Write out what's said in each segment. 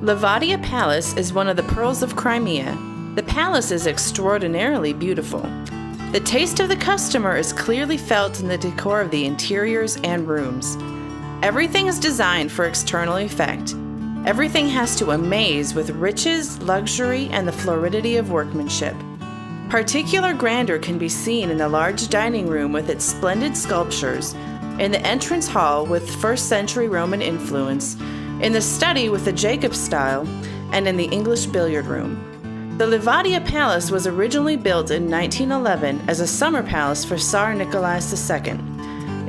Livadia Palace is one of the pearls of Crimea. The palace is extraordinarily beautiful. The taste of the customer is clearly felt in the decor of the interiors and rooms. Everything is designed for external effect. Everything has to amaze with riches, luxury, and the floridity of workmanship. Particular grandeur can be seen in the large dining room with its splendid sculptures, in the entrance hall with 1st century Roman influence, in the study with the Jacob style, and in the English billiard room. The Livadia Palace was originally built in 1911 as a summer palace for Tsar Nikolai II.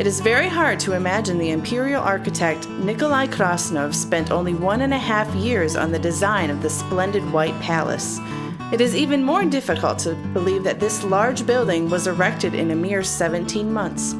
It is very hard to imagine the imperial architect Nikolai Krasnov spent only 1.5 years on the design of the splendid white palace. It is even more difficult to believe that this large building was erected in a mere 17 months.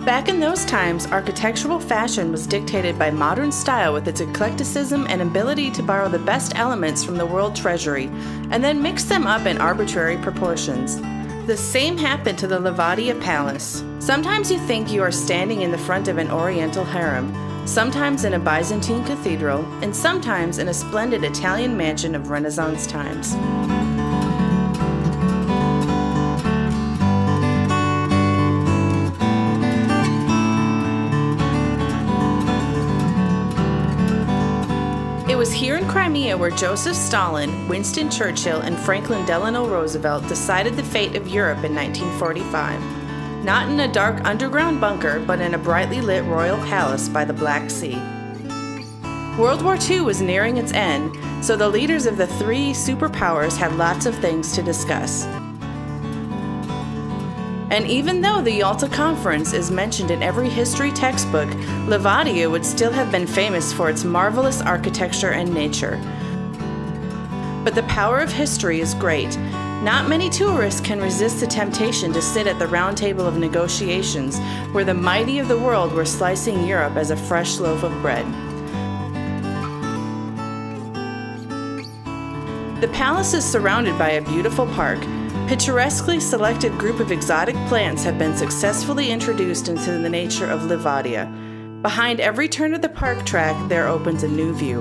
Back in those times, architectural fashion was dictated by modern style with its eclecticism and ability to borrow the best elements from the world treasury and then mix them up in arbitrary proportions. The same happened to the Livadia Palace. Sometimes you think you are standing in the front of an oriental harem, sometimes in a Byzantine cathedral, and sometimes in a splendid Italian mansion of Renaissance times. It was here in Crimea where Joseph Stalin, Winston Churchill, and Franklin Delano Roosevelt decided the fate of Europe in 1945. Not in a dark underground bunker, but in a brightly lit royal palace by the Black Sea. World War II was nearing its end, so the leaders of the three superpowers had lots of things to discuss. And even though the Yalta COnference is mentioned in every history textbook, Livadia would still have been famous for its marvelous architecture and nature. But the power of history is great. Not many tourists can resist the temptation to sit at the round table of negotiations, where the mighty of the world were slicing Europe as a fresh loaf of bread. The palace is surrounded by a beautiful park. Picturesquely selected group of exotic plants have been successfully introduced into the nature of Livadia. Behind every turn of the park track, there opens a new view.